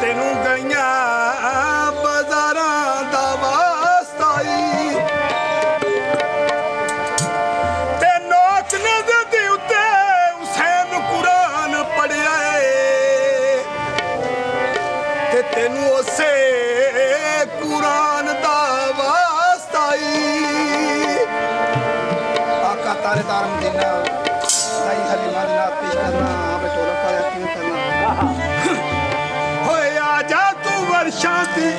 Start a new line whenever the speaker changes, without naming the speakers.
ਤੈਨੂੰ ਗਈਆਂ ਬਾਜ਼ਾਰਾਂ ਦਾ ਵਾਸਤਾ ਈ ਤੇ ਨੋਚ ਨਜ਼ਰ ਦੇ ਉੱਤੇ ਹੁਸੈਨ ਕੁਰਾਨ ਪੜਿਆ ਏ ਤੇ ਤੈਨੂੰ ਉਸੇ ਕੁਰਾਨ ਦਾ ਵਾਸਤਾ ਈ
आका तारे तार मदीना साई हलीमा दी नात पेश करना आपे ढोलक का यकीन करना
होए आजा तू वर्षां दी